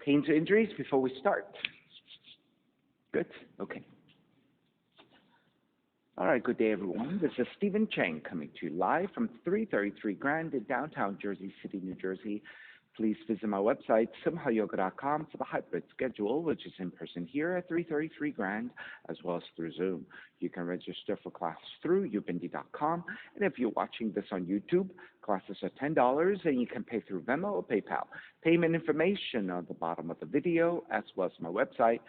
Pains or injuries before we start? Good. Okay. All right. Good day, everyone. This is Stephen Chang coming to you live from 333 Grand in downtown Jersey City, New Jersey. Please visit my website, simhayoga.com, for the hybrid schedule, which is in person here at 333 Grand, as well as through Zoom. You can register for class through ubindi.com. And if you're watching this on YouTube, classes are $10, and you can pay through Venmo or PayPal. Payment information on the bottom of the video, as well as my website,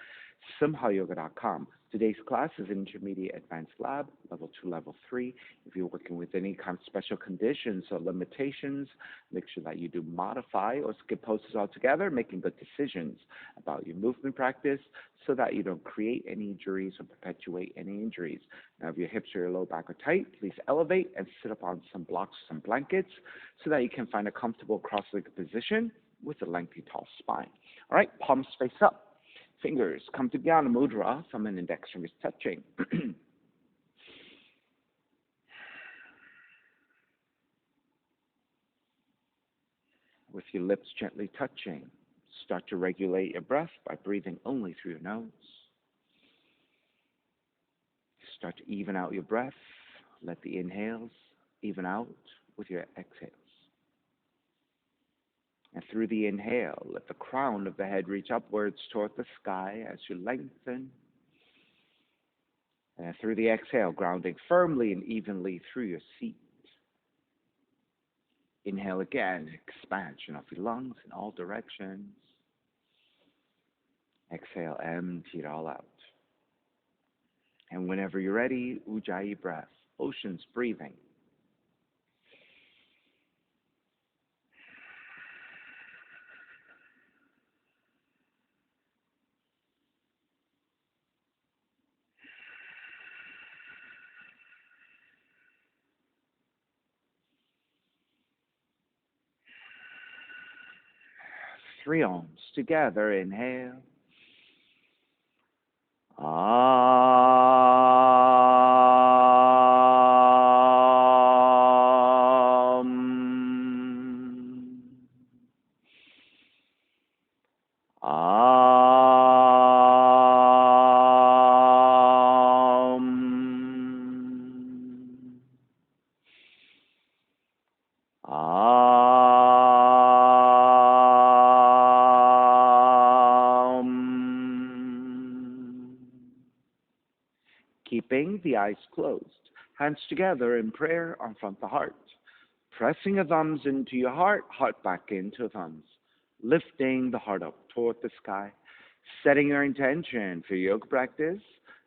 simhayoga.com. Today's class is Intermediate Advanced Lab, Level 2, Level 3. If you're working with any kind of special conditions or limitations, make sure that you do modify or skip poses altogether, making good decisions about your movement practice so that you don't create any injuries or perpetuate any injuries. Now, if your hips or your low back are tight, please elevate and sit up on some blocks or some blankets so that you can find a comfortable cross-legged position with a lengthy, tall spine. All right, palms face up. Fingers come to Jnana Mudra, thumb and index fingers touching. With your lips gently touching, start to regulate your breath by breathing only through your nose. Start to even out your breath. Let the inhales even out with your exhales. And through the inhale, let the crown of the head reach upwards toward the sky as you lengthen. And through the exhale, grounding firmly and evenly through your seat. Inhale again, expansion of your lungs in all directions. Exhale, empty it all out. And whenever you're ready, Ujjayi breath, oceans breathing. Three ohms together. Inhale. Keeping the eyes closed, hands together in prayer on front of the heart. Pressing your thumbs into your heart, heart back into thumbs. Lifting the heart up toward the sky. Setting your intention for yoga practice.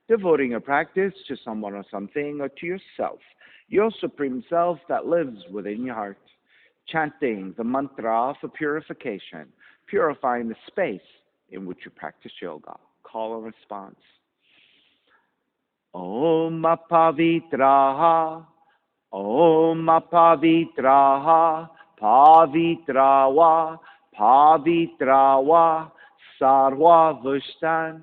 Devoting your practice to someone or something or to yourself, your supreme self that lives within your heart. Chanting the mantra for purification, purifying the space in which you practice yoga. Call and response. Om Apavitraha, Om Apavitraha, Pavitrawa, Pavitrawa, Sarva Vushtan,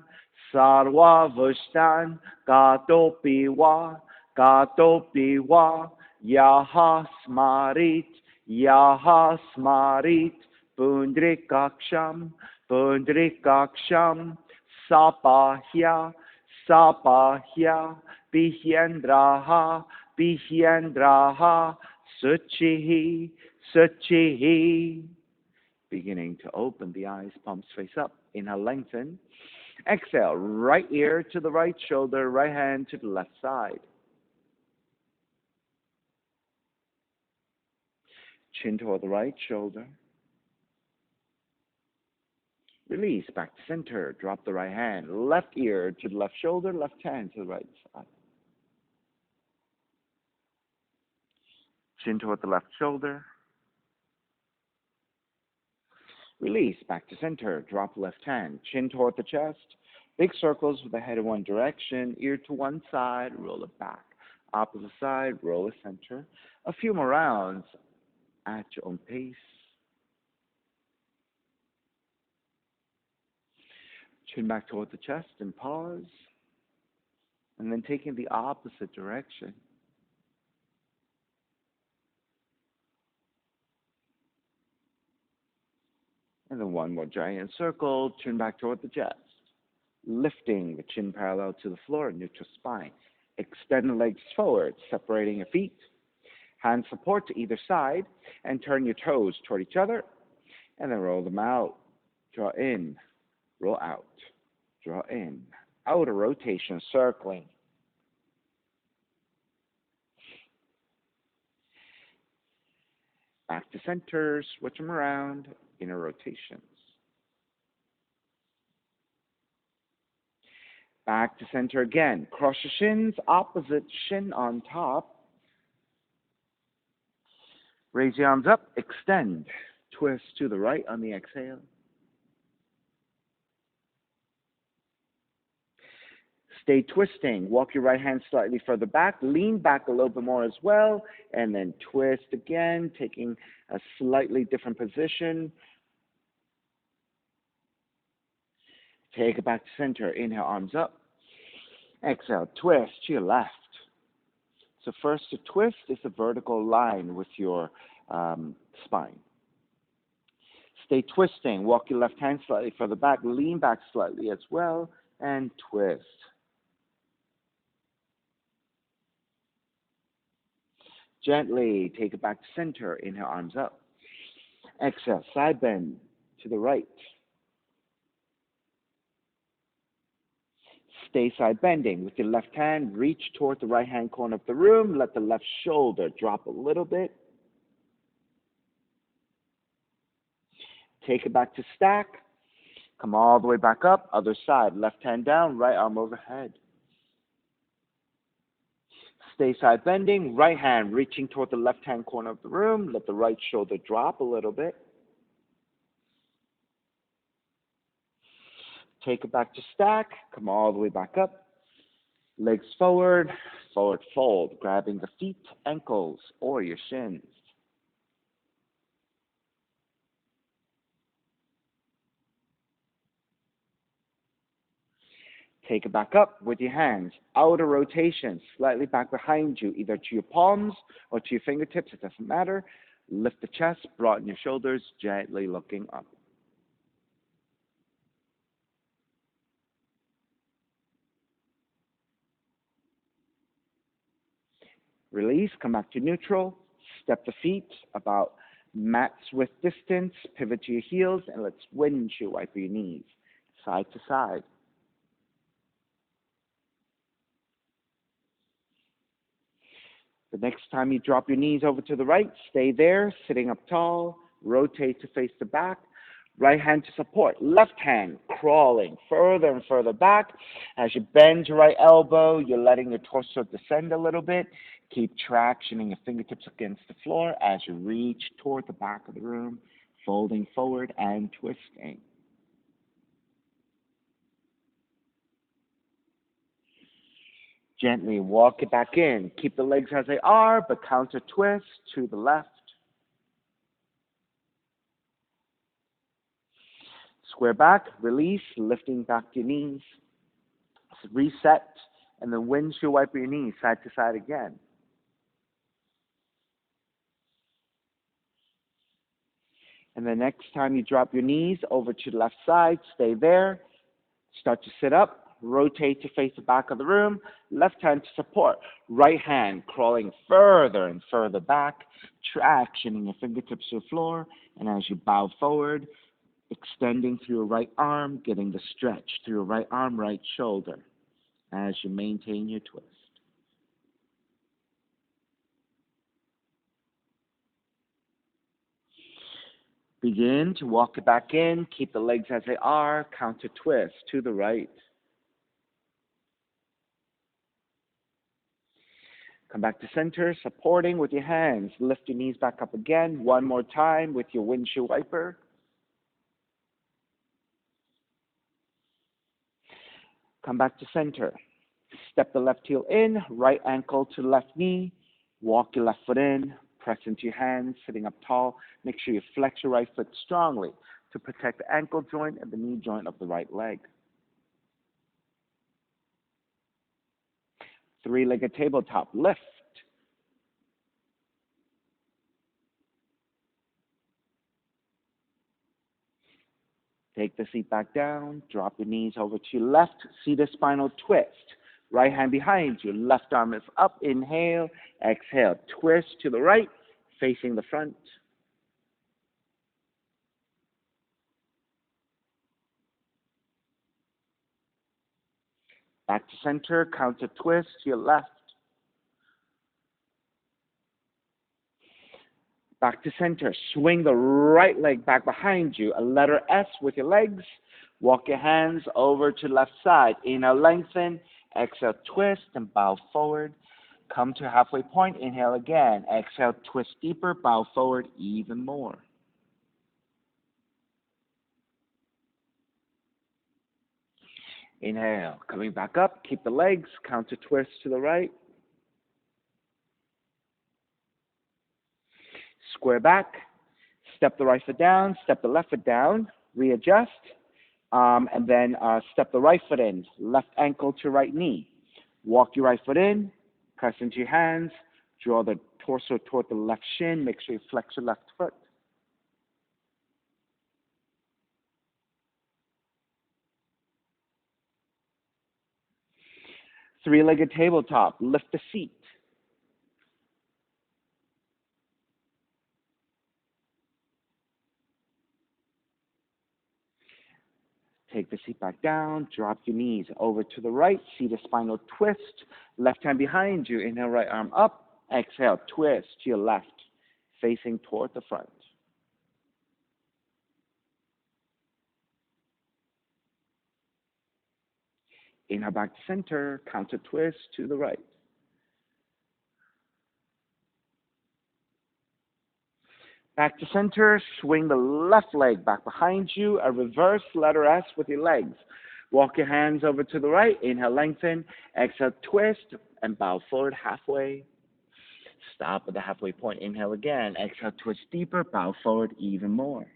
Sarva Vushtan, Gatopiwa, Gatopiwa, Yaha Smarit, Yaha Smarit, Pundrikaksham, Pundrikaksham, Sapahya, Sapahya, Bihyendraha, Bihyendraha, Suchihi, Suchihi. Beginning to open the eyes, palms face up. Inhale, lengthen. Exhale, right ear to the right shoulder, right hand to the left side. Chin toward the right shoulder. Release, back to center. Drop the right hand. Left ear to the left shoulder, left hand to the right side. Chin toward the left shoulder. Release, back to center. Drop left hand. Chin toward the chest. Big circles with the head in one direction. Ear to one side. Roll it back. Opposite side. Roll it center. A few more rounds at your own pace. Chin back toward the chest and pause. And then taking the opposite direction. And then one more giant circle, chin back toward the chest. Lifting the chin parallel to the floor, neutral spine. Extend the legs forward, separating your feet. Hand support to either side, and turn your toes toward each other, and then roll them out. Draw in, roll out, draw in. Outer rotation, circling. Back to center, switch them around, inner rotations. Back to center again. Cross your shins, opposite shin on top. Raise the arms up, extend. Twist to the right on the exhale. Stay twisting. Walk your right hand slightly further back. Lean back a little bit more as well. And then twist again, taking a slightly different position. Take it back to center. Inhale, arms up. Exhale, twist to your left. So first, to twist is a vertical line with your spine. Stay twisting. Walk your left hand slightly further back. Lean back slightly as well. And twist. Gently take it back to center. Inhale, arms up. Exhale, side bend to the right. Stay side bending. With your left hand, reach toward the right hand corner of the room. Let the left shoulder drop a little bit. Take it back to stack. Come all the way back up. Other side. Left hand down, right arm overhead. Stay side bending. Right hand reaching toward the left hand corner of the room. Let the right shoulder drop a little bit. Take it back to stack. Come all the way back up. Legs forward, forward fold, grabbing the feet, ankles, or your shins. Take it back up with your hands. Outer rotation, slightly back behind you, either to your palms or to your fingertips, it doesn't matter. Lift the chest, broaden your shoulders, gently looking up. Release, come back to neutral. Step the feet about mat's width distance. Pivot to your heels, and let's windshield wiper your knees, side to side. The next time you drop your knees over to the right, stay there, sitting up tall. Rotate to face the back. Right hand to support. Left hand crawling further and further back. As you bend your right elbow, you're letting your torso descend a little bit. Keep tractioning your fingertips against the floor as you reach toward the back of the room, folding forward and twisting. Gently walk it back in. Keep the legs as they are, but counter twist to the left. Square back, release, lifting back your knees. Reset, and then windshield wiper your knees side to side again. And the next time you drop your knees over to the left side, stay there. Start to sit up. Rotate to face the back of the room. Left hand to support. Right hand crawling further and further back. Tractioning your fingertips to the floor. And as you bow forward, extending through your right arm, getting the stretch through your right arm, right shoulder as you maintain your twist. Begin to walk it back in. Keep the legs as they are. Counter twist to the right. Come back to center, supporting with your hands. Lift your knees back up again. One more time with your windshield wiper. Come back to center. Step the left heel in, right ankle to left knee. Walk your left foot in. Press into your hands, sitting up tall. Make sure you flex your right foot strongly to protect the ankle joint and the knee joint of the right leg. Three-legged tabletop. Lift. Take the seat back down. Drop your knees over to your left. See the spinal twist. Right hand behind you. Left arm is up. Inhale. Exhale. Twist to the right, facing the front. Back to center. Counter twist to your left. Back to center. Swing the right leg back behind you. A letter S with your legs. Walk your hands over to left side. Inhale, lengthen. Exhale, twist and bow forward. Come to halfway point. Inhale again. Exhale, twist deeper. Bow forward even more. Inhale. Coming back up. Keep the legs. Counter twist to the right. Square back. Step the right foot down. Step the left foot down. Readjust. And then step the right foot in. Left ankle to right knee. Walk your right foot in. Press into your hands. Draw the torso toward the left shin. Make sure you flex your left foot. Three-legged tabletop. Lift the feet. Take the seat back down. Drop your knees over to the right. See the spinal twist. Left hand behind you. Inhale, right arm up. Exhale, twist to your left, facing toward the front. Inhale, back to center. Counter twist to the right. Back to center, swing the left leg back behind you, a reverse letter S with your legs. Walk your hands over to the right, inhale, lengthen, exhale, twist, and bow forward halfway. Stop at the halfway point, inhale again, exhale, twist deeper, bow forward even more.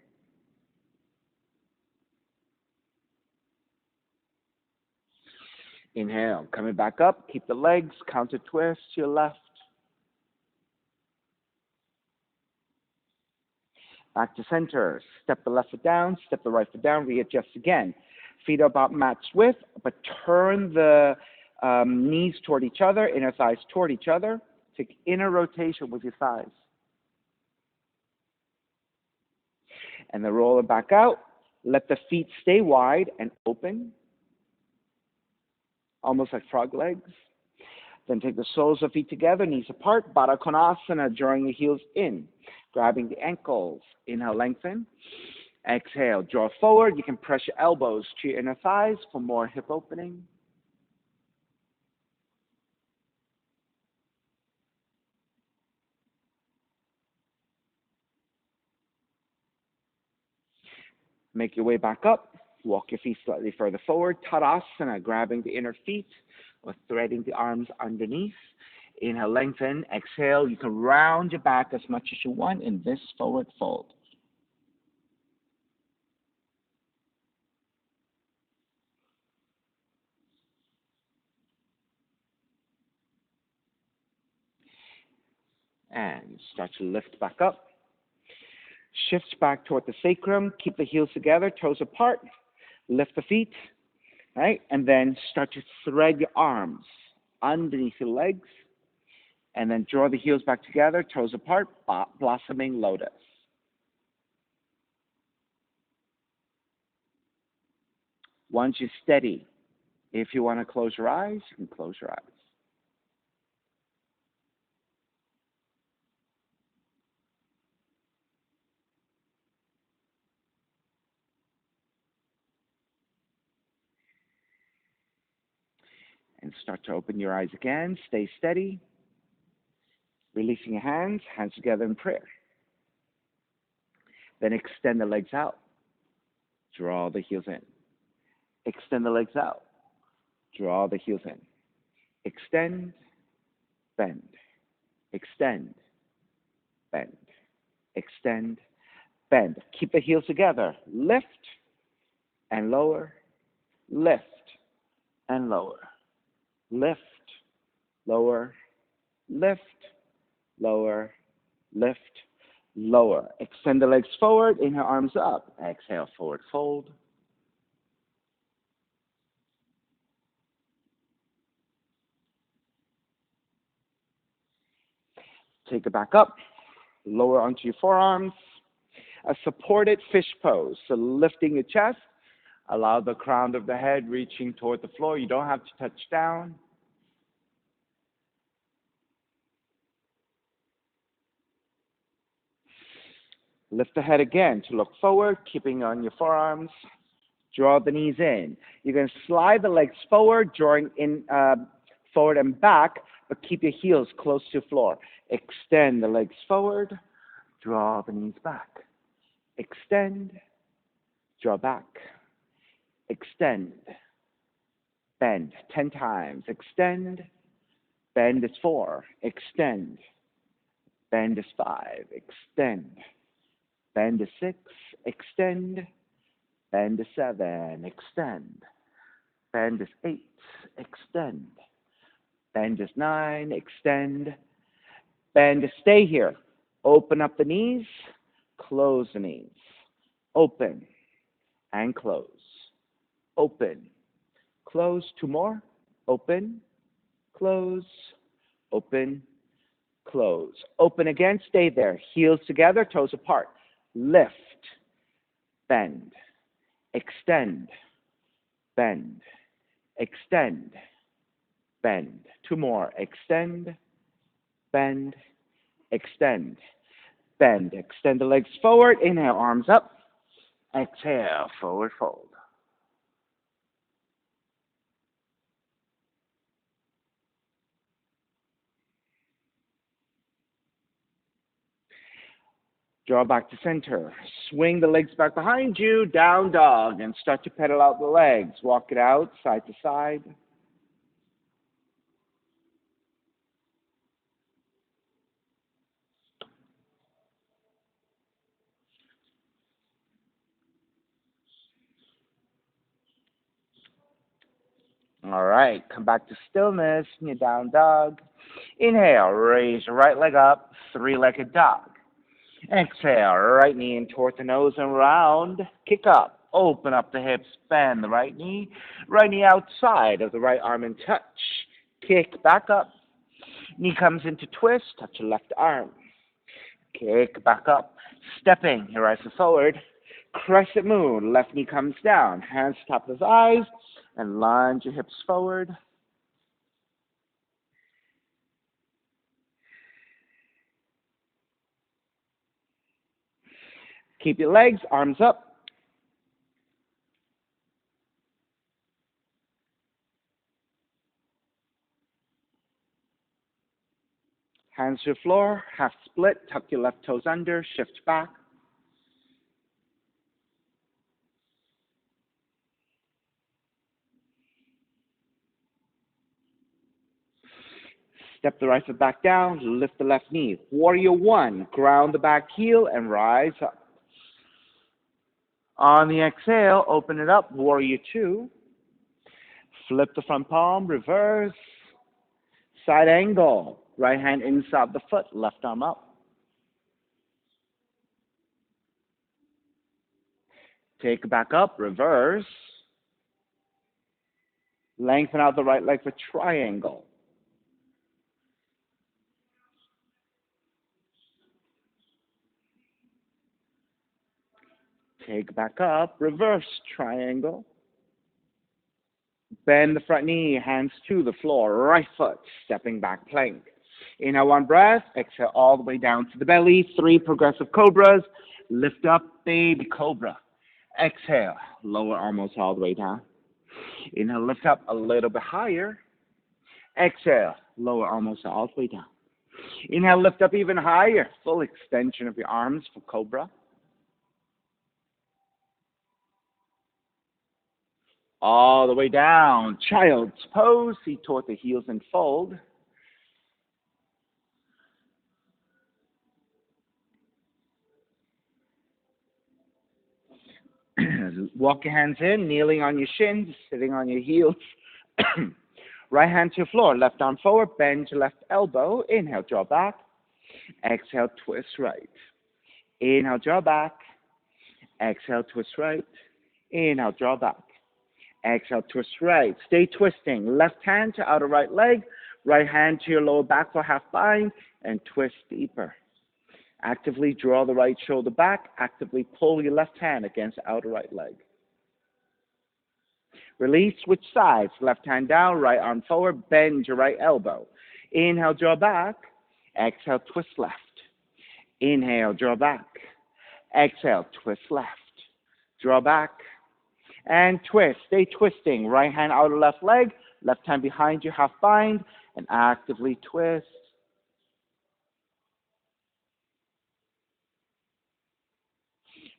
Inhale, coming back up, keep the legs, counter twist to your left. Back to center. Step the left foot down, step the right foot down, readjust again. Feet are about match width, but turn the knees toward each other, inner thighs toward each other. Take inner rotation with your thighs. And then roll it back out. Let the feet stay wide and open, almost like frog legs. Then take the soles of feet together, knees apart, Baddha Konasana, drawing the heels in, grabbing the ankles. Inhale, lengthen. Exhale, draw forward. You can press your elbows to your inner thighs for more hip opening. Make your way back up. Walk your feet slightly further forward. Tadasana, grabbing the inner feet or threading the arms underneath. Inhale, lengthen. Exhale, you can round your back as much as you want in this forward fold. And start to lift back up. Shift back toward the sacrum. Keep the heels together, toes apart. Lift the feet, right? And then start to thread your arms underneath your legs. And then draw the heels back together, toes apart, blossoming lotus. Once you're steady, if you want to close your eyes, you can close your eyes. And start to open your eyes again. Stay steady. Releasing your hands, hands together in prayer. Then extend the legs out. Draw the heels in. Extend the legs out. Draw the heels in. Extend, bend. Extend, bend. Extend, bend. Keep the heels together. Lift and lower. Lift and lower. Lift, lower, lift, lower, lift, lower. Extend the legs forward. Inhale, arms up. Exhale, forward fold. Take it back up. Lower onto your forearms. A supported fish pose. So lifting your chest. Allow the crown of the head reaching toward the floor. You don't have to touch down. Lift the head again to look forward, keeping on your forearms. Draw the knees in. You're going to slide the legs forward, drawing in forward and back, but keep your heels close to the floor. Extend the legs forward. Draw the knees back. Extend. Draw back. Extend. Bend 10 times. Extend. Bend is 4. Extend. Bend is 5. Extend. Bend is 6. Extend. Bend is 7. Extend. Bend is 8. Extend. Bend is 9. Extend. Bend is stay here. Open up the knees. Close the knees. Open and close. Open. Close. 2 more. Open. Close. Open. Close. Open again. Stay there. Heels together. Toes apart. Lift. Bend. Extend. Bend. Extend. Bend. 2 more. Extend. Bend. Extend. Bend. Extend the legs forward. Inhale, arms up. Exhale, forward fold. Draw back to center. Swing the legs back behind you, down dog, and start to pedal out the legs. Walk it out, side to side. All right, come back to stillness in your down dog. Inhale, raise your right leg up, 3-legged dog. Exhale, right knee in toward the nose and round. Kick up, open up the hips, bend the right knee outside of the right arm and touch. Kick back up. Knee comes into twist, touch your left arm. Kick back up, stepping your right foot forward. Crescent moon, left knee comes down, hands top of the eyes, and lunge your hips forward. Keep your legs, arms up. Hands to the floor, half split, tuck your left toes under, shift back. Step the right foot back down, lift the left knee. Warrior 1, ground the back heel and rise up. On the exhale, open it up, Warrior 2. Flip the front palm, reverse. Side angle, right hand inside the foot, left arm up. Take it back up, reverse. Lengthen out the right leg for triangle. Take back up, reverse triangle. Bend the front knee, hands to the floor, right foot, stepping back plank. Inhale, 1 breath, exhale all the way down to the belly, 3 progressive cobras. Lift up, baby cobra. Exhale, lower almost all the way down. Inhale, lift up a little bit higher. Exhale, lower almost all the way down. Inhale, lift up even higher, full extension of your arms for cobra. All the way down, child's pose, feet toward the heels and fold. Walk your hands in, kneeling on your shins, sitting on your heels. Right hand to the floor, left arm forward, bend your left elbow. Inhale, draw back. Exhale, twist right. Inhale, draw back. Exhale, twist right. Inhale, draw back. Exhale, twist right. Stay twisting. Left hand to outer right leg. Right hand to your lower back for half bind and twist deeper. Actively draw the right shoulder back. Actively pull your left hand against the outer right leg. Release, switch sides. Left hand down, right arm forward. Bend your right elbow. Inhale, draw back. Exhale, twist left. Inhale, draw back. Exhale, twist left. Draw back and twist. Stay twisting. Right hand outer left leg. Left hand behind you, half bind, and actively twist.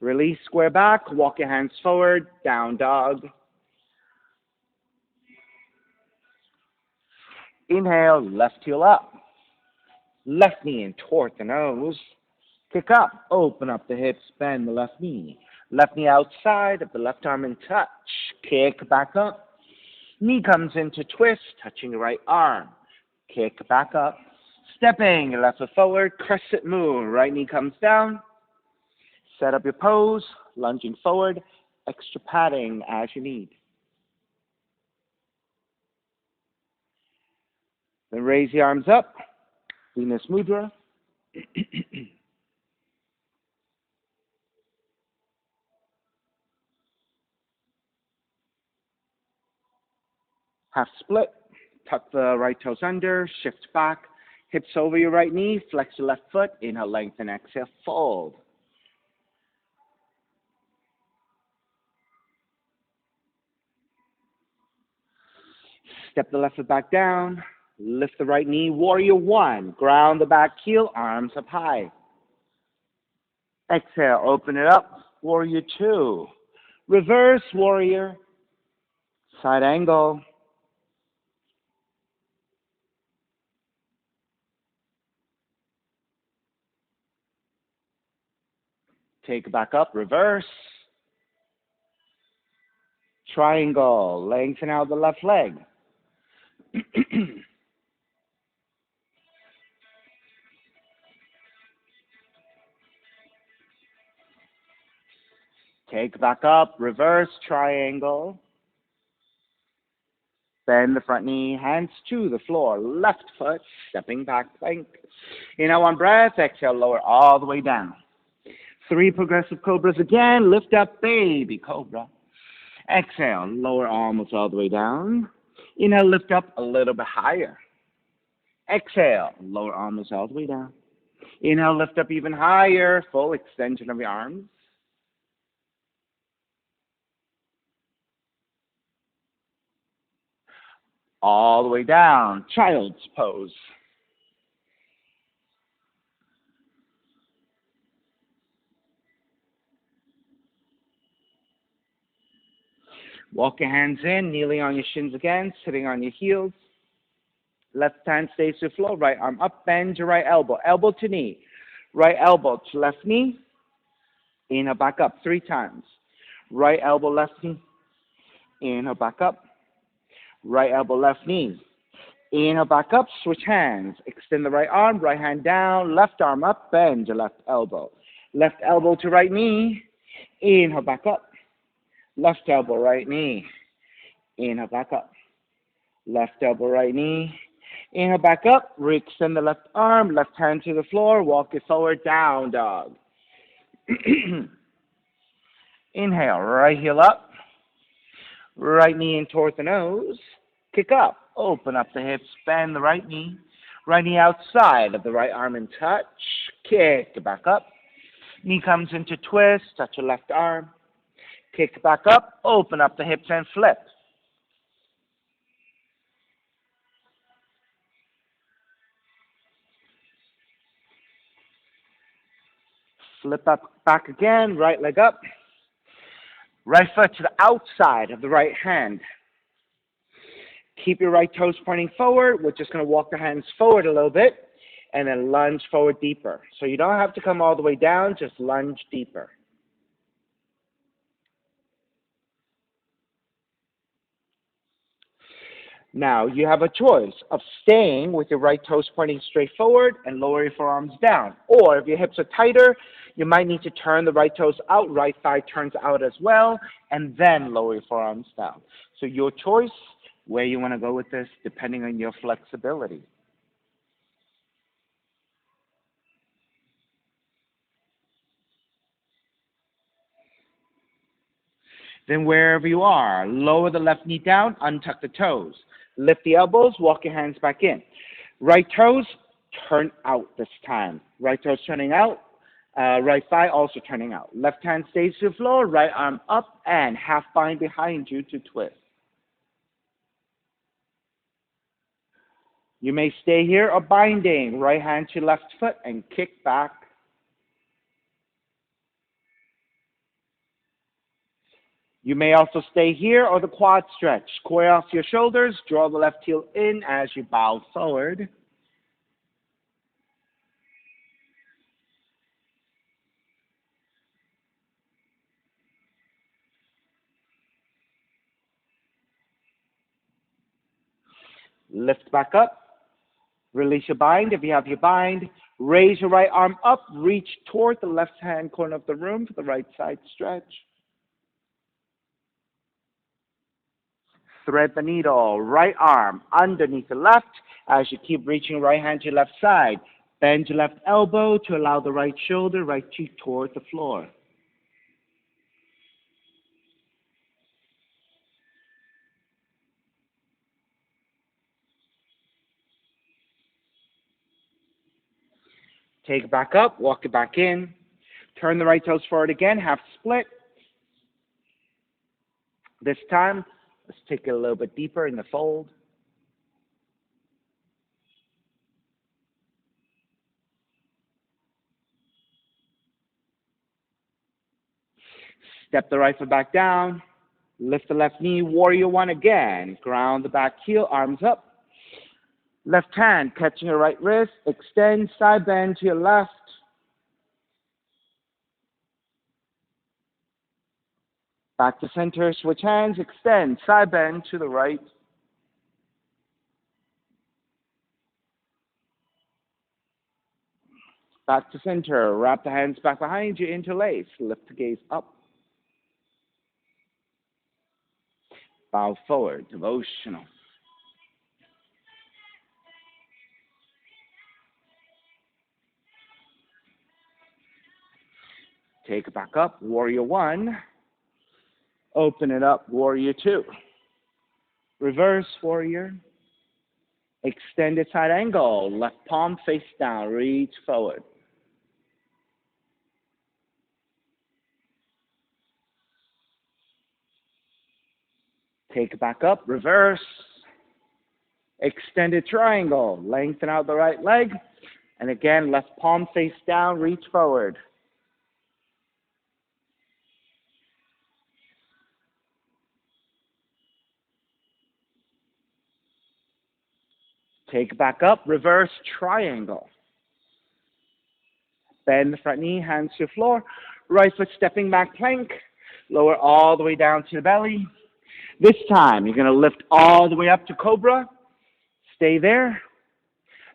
Release, square back. Walk your hands forward. Down dog. Inhale, left heel up. Left knee in toward the nose. Kick up, open up the hips, bend the left knee. Left knee outside of the left arm and touch. Kick back up. Knee comes into twist, touching the right arm. Kick back up. Stepping your left foot forward, crescent moon. Right knee comes down. Set up your pose, lunging forward, extra padding as you need. Then raise the arms up, Venus Mudra. Half split, tuck the right toes under, shift back, hips over your right knee, flex your left foot, inhale, lengthen, exhale, fold. Step the left foot back down, lift the right knee, warrior one, ground the back heel, arms up high. Exhale, open it up, warrior two. Reverse warrior, side angle. Take it back up, reverse. Triangle, lengthen out the left leg. Take back up, reverse triangle. Bend the front knee, hands to the floor, left foot, stepping back, plank. Inhale, one breath, exhale, lower all the way down. 3 progressive cobras again, lift up, baby cobra. Exhale, lower almost all the way down. Inhale, lift up a little bit higher. Exhale, lower almost all the way down. Inhale, lift up even higher, full extension of your arms. All the way down, child's pose. Walk your hands in, kneeling on your shins again, sitting on your heels. Left hand stays to the floor, right arm up, bend your right elbow, elbow to knee. Right elbow to left knee. Inhale, back up 3 times. Right elbow, left knee. Inhale, back up. Right elbow, left knee. Inhale, back up, switch hands. Extend the right arm, right hand down, left arm up, bend your left elbow. Left elbow to right knee. Inhale, back up. Left elbow, right knee. Inhale, back up. Left elbow, right knee. Inhale, back up. Re-extend the left arm, left hand to the floor. Walk it forward, down dog. Inhale, right heel up. Right knee in toward the nose. Kick up. Open up the hips. Bend the right knee. Right knee outside of the right arm and touch. Kick back up. Knee comes into twist. Touch your left arm. Kick back up. Open up the hips and flip. Flip up, back again. Right leg up. Right foot to the outside of the right hand. Keep your right toes pointing forward. We're just going to walk the hands forward a little bit and then lunge forward deeper. So you don't have to come all the way down, just lunge deeper. Now, you have a choice of staying with your right toes pointing straight forward and lower your forearms down. Or if your hips are tighter, you might need to turn the right toes out, right thigh turns out as well, and then lower your forearms down. So your choice, Where you want to go with this, depending on your flexibility. Then wherever you are, lower the left knee down, untuck the toes. Lift the elbows, walk your hands back in. Right toes, turn out this time. Right toes turning out, right thigh also turning out. Left hand stays to the floor, right arm up, and half bind behind you to twist. You may stay here or binding. Right hand to left foot and kick back. You may also stay here or the quad stretch. Square off your shoulders, draw the left heel in as you bow forward. Lift back up. Release your bind if you have your bind. Raise your right arm up. Reach toward the left hand corner of the room for the right side stretch. Thread the needle. Right arm underneath the left as you keep reaching right hand to your left side. Bend your left elbow to allow the right shoulder, right cheek toward the floor. Take it back up. Walk it back in. Turn the right toes forward again. Half split. This time, let's take it a little bit deeper in the fold. Step the right foot back down. Lift the left knee, warrior one again. Ground the back heel, arms up. Left hand catching your right wrist. Extend, side bend to your left. Back to center, switch hands, extend, side bend to the right. Back to center, wrap the hands back behind you, interlace. Lift the gaze up. Bow forward, devotional. Take it back up, warrior one. Open it up, warrior two. Reverse warrior. Extended side angle, left palm face down, reach forward. Take it back up, reverse. Extended triangle, lengthen out the right leg. And again, left palm face down, reach forward. Take it back up, reverse triangle. Bend the front knee, hands to the floor. Right foot stepping back plank. Lower all the way down to the belly. This time, you're going to lift all the way up to cobra. Stay there.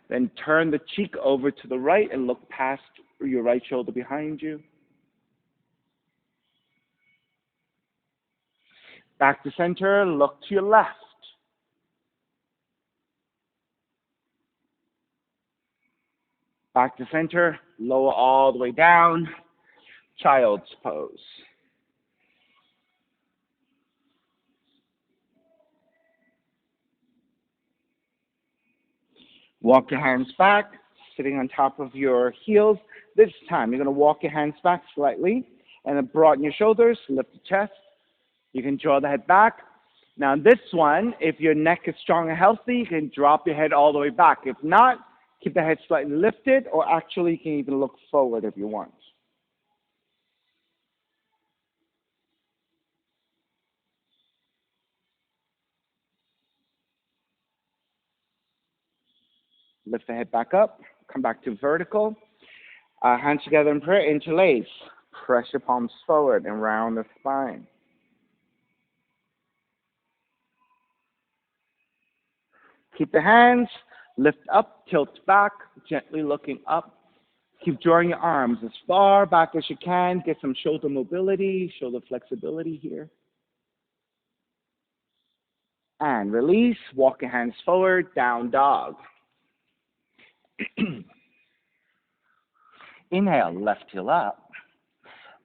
Then turn the cheek over to the right and look past your right shoulder behind you. Back to center, look to your left. Back to center, lower all the way down. Child's pose. Walk your hands back, sitting on top of your heels. This time, you're going to walk your hands back slightly and then broaden your shoulders, lift the chest. You can draw the head back. Now, this one, if your neck is strong and healthy, you can drop your head all the way back. If not, keep the head slightly lifted, or actually, you can even look forward if you want. Lift the head back up, come back to vertical. Hands together in prayer, interlace. Press your palms forward and round the spine. Keep the hands, lift up, tilt back, gently looking up. Keep drawing your arms as far back as you can. Get some shoulder mobility, shoulder flexibility here. And release. Walk your hands forward, down dog. Inhale, left heel up.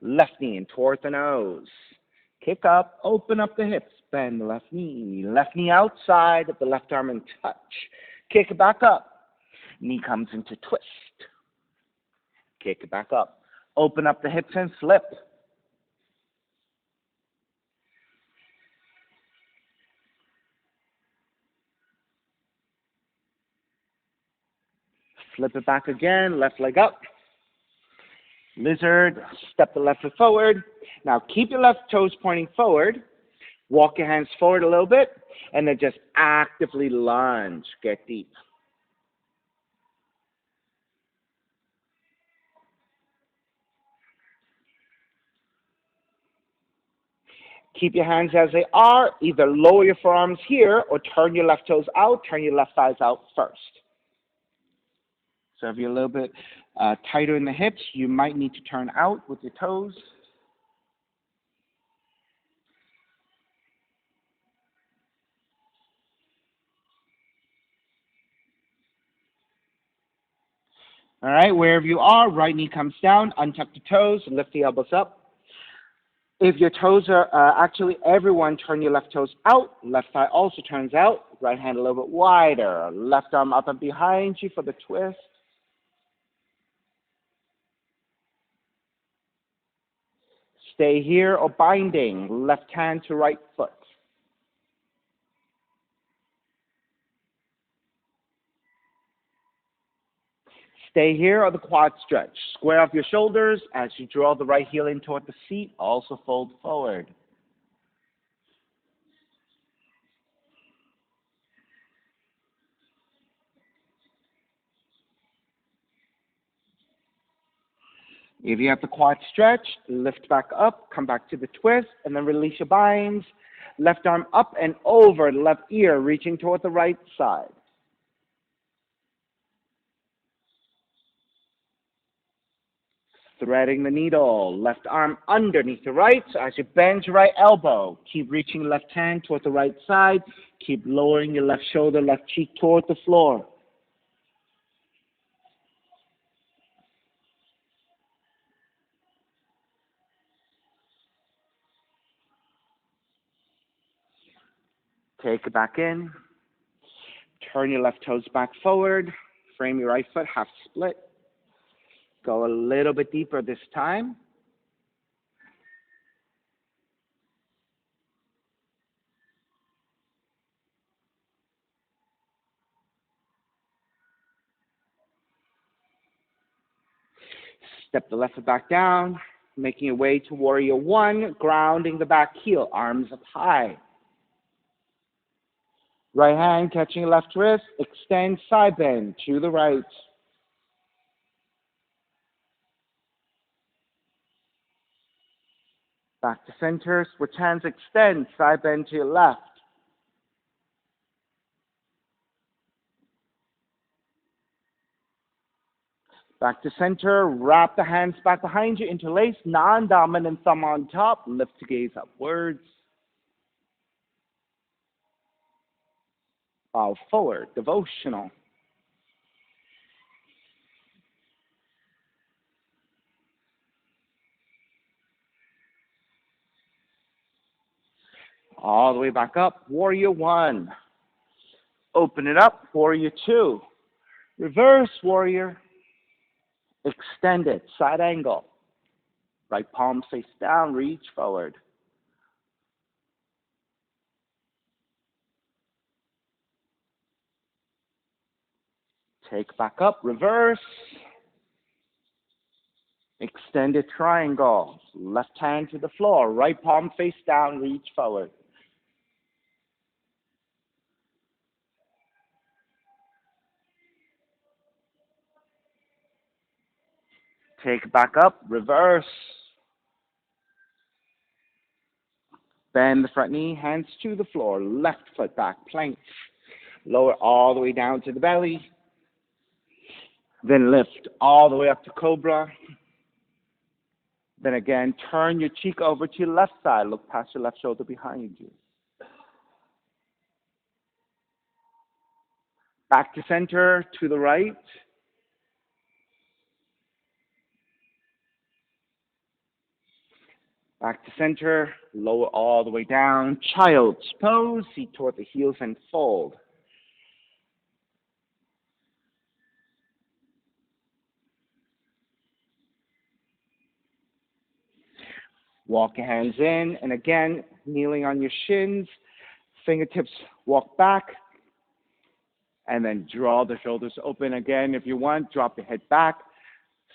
Left knee in towards the nose. Kick up, open up the hips, bend the left knee outside of the left arm and touch. Kick it back up. Knee comes into twist. Kick it back up. Open up the hips and flip. Flip it back again, left leg up. Lizard, step the left foot forward. Now keep your left toes pointing forward. Walk your hands forward a little bit, and then just actively lunge. Get deep. Keep your hands as they are. Either lower your forearms here or turn your left toes out, turn your left thighs out first. So if you're a little bit tighter in the hips, you might need to turn out with your toes. All right, wherever you are, right knee comes down, untuck the toes, lift the elbows up. If your toes are, actually everyone turn your left toes out, left thigh also turns out, right hand a little bit wider, left arm up and behind you for the twist. Stay here or binding, left hand to right foot. Stay here or the quad stretch. Square off your shoulders as you draw the right heel in toward the seat, also fold forward. If you have the quad stretch, lift back up, come back to the twist, and then release your binds. Left arm up and over the left ear, reaching toward the right side. Threading the needle, left arm underneath the right. So as you bend your right elbow, keep reaching left hand toward the right side. Keep lowering your left shoulder, left cheek toward the floor. Take it back in. Turn your left toes back forward. Frame your right foot, half split. Go a little bit deeper this time. Step the left foot back down, making your way to warrior one, grounding the back heel, arms up high. Right hand catching left wrist, extend side bend to the right. Back to center, switch hands, extend, side bend to your left. Back to center, wrap the hands back behind you, interlace, non-dominant thumb on top, lift to gaze upwards. Bow forward, devotional. All the way back up, warrior one. Open it up, warrior two. Reverse warrior. Extend it, side angle. Right palm face down, reach forward. Take back up, reverse. Extended triangle. Left hand to the floor, right palm face down, reach forward. Take back up, reverse. Bend the front knee, hands to the floor, left foot back, plank. Lower all the way down to the belly. Then lift all the way up to cobra. Then again, turn your cheek over to your left side. Look past your left shoulder behind you. Back to center, to the right. Back to center, lower all the way down. Child's pose, seat toward the heels and fold. Walk your hands in, and again, kneeling on your shins. Fingertips walk back, and then draw the shoulders open again. If you want, drop your head back,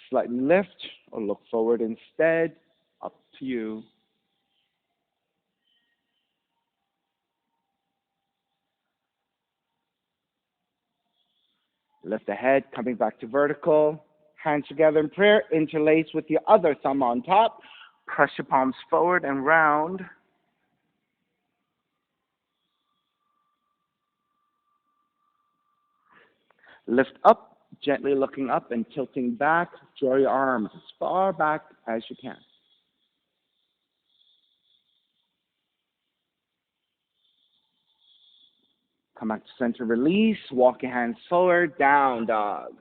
slightly lift, or look forward instead. Up to you. Lift the head, coming back to vertical. Hands together in prayer, interlace with your other thumb on top. Press your palms forward and round. Lift up, gently looking up and tilting back. Draw your arms as far back as you can. Come back to center, release. Walk your hands forward, down dog.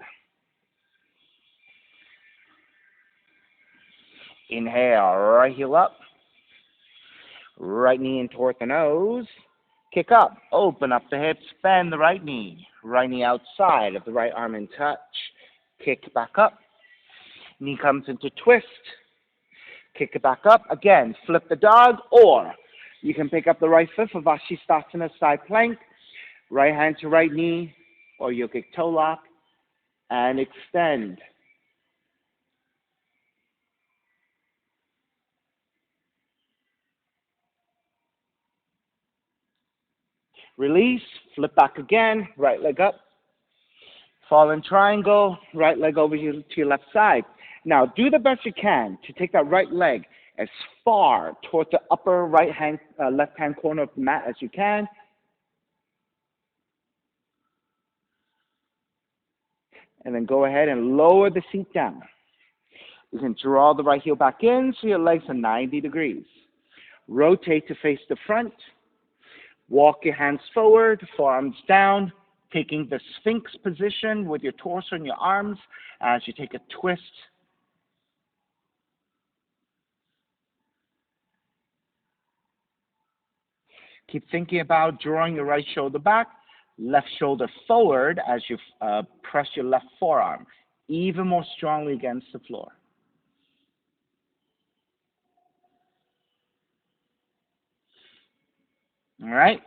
Inhale, right heel up. Right knee in toward the nose. Kick up, open up the hips, bend the right knee. Right knee outside of the right arm in touch. Kick back up. Knee comes into twist. Kick it back up. Again, flip the dog, or you can pick up the right foot for Vashisthasana side plank. Right hand to right knee, or yogic toe lock, and extend. Release, flip back again, right leg up. Fallen triangle, right leg over to your left side. Now, do the best you can to take that right leg as far toward the upper left-hand corner of the mat as you can. And then go ahead and lower the seat down. You can draw the right heel back in so your legs are 90 degrees. Rotate to face the front. Walk your hands forward, forearms down, taking the Sphinx position with your torso and your arms as you take a twist. Keep thinking about drawing your right shoulder back, left shoulder forward as you press your left forearm even more strongly against the floor. All right?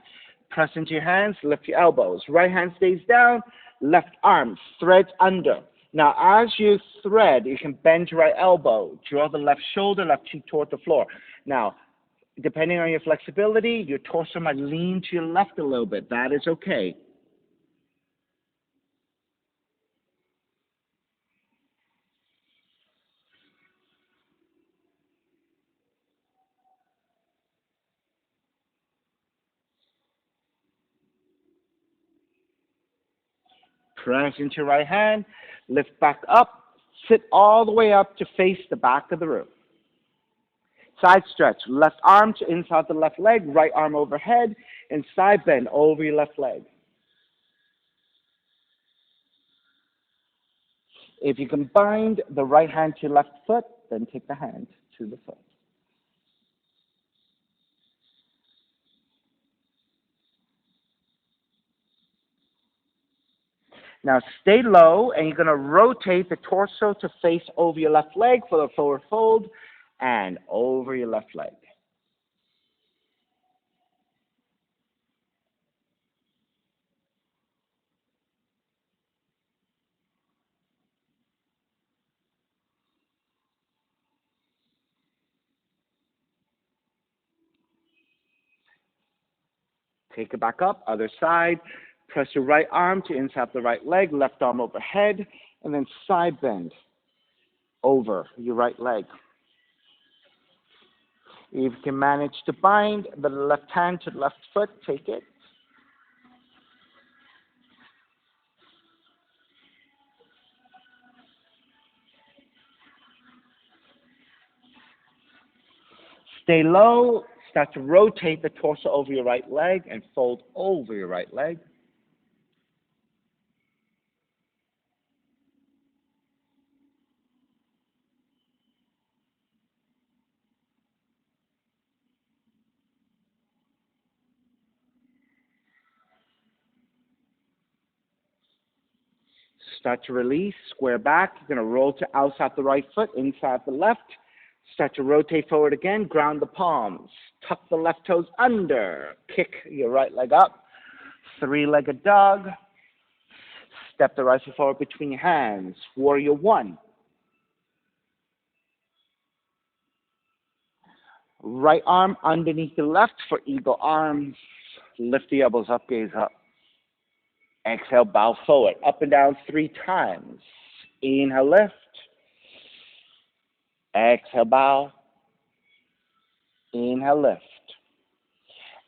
Press into your hands, lift your elbows. Right hand stays down, left arm threads under. Now, as you thread, you can bend your right elbow, draw the left shoulder, left cheek toward the floor. Now, depending on your flexibility, your torso might lean to your left a little bit. That is okay. Press into your right hand, lift back up, sit all the way up to face the back of the room. Side stretch, left arm to inside the left leg, right arm overhead, and side bend over your left leg. If you can bind the right hand to your left foot, then take the hand to the foot. Now stay low, and you're going to rotate the torso to face over your left leg for the forward fold, and over your left leg. Take it back up, other side. Press your right arm to inside the right leg, left arm overhead, and then side bend over your right leg. If you can manage to bind the left hand to the left foot, take it. Stay low. Start to rotate the torso over your right leg and fold over your right leg. Start to release, square back. You're going to roll to outside the right foot, inside the left. Start to rotate forward again, ground the palms. Tuck the left toes under. Kick your right leg up. Three-legged dog. Step the right foot forward between your hands. Warrior one. Right arm underneath the left for eagle arms. Lift the elbows up, gaze up. Exhale, bow forward, up and down 3 times. Inhale, lift. Exhale, bow. Inhale, lift.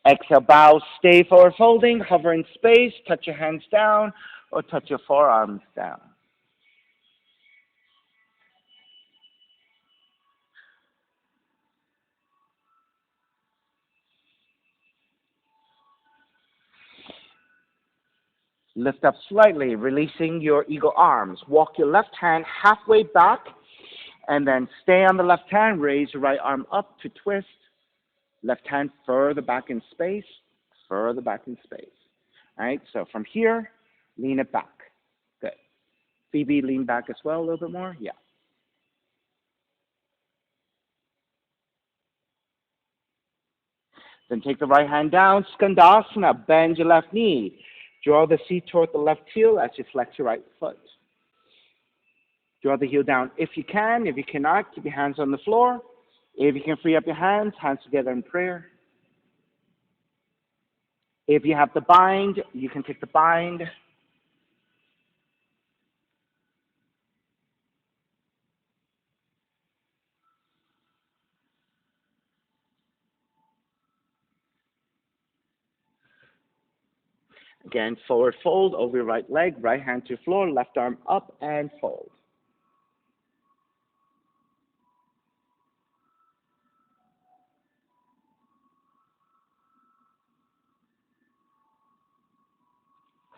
Exhale, bow, stay forward folding, hover in space, touch your hands down or touch your forearms down. Lift up slightly, releasing your eagle arms. Walk your left hand halfway back and then stay on the left hand. Raise your right arm up to twist. Left hand further back in space, further back in space. All right, so from here, lean it back. Good. Phoebe, lean back as well a little bit more. Yeah. Then take the right hand down, Skandasana, bend your left knee. Draw the seat toward the left heel as you flex your right foot. Draw the heel down if you can. If you cannot, keep your hands on the floor. If you can free up your hands together in prayer. If you have the bind, you can take the bind. Again, forward fold over your right leg, right hand to floor, left arm up and fold.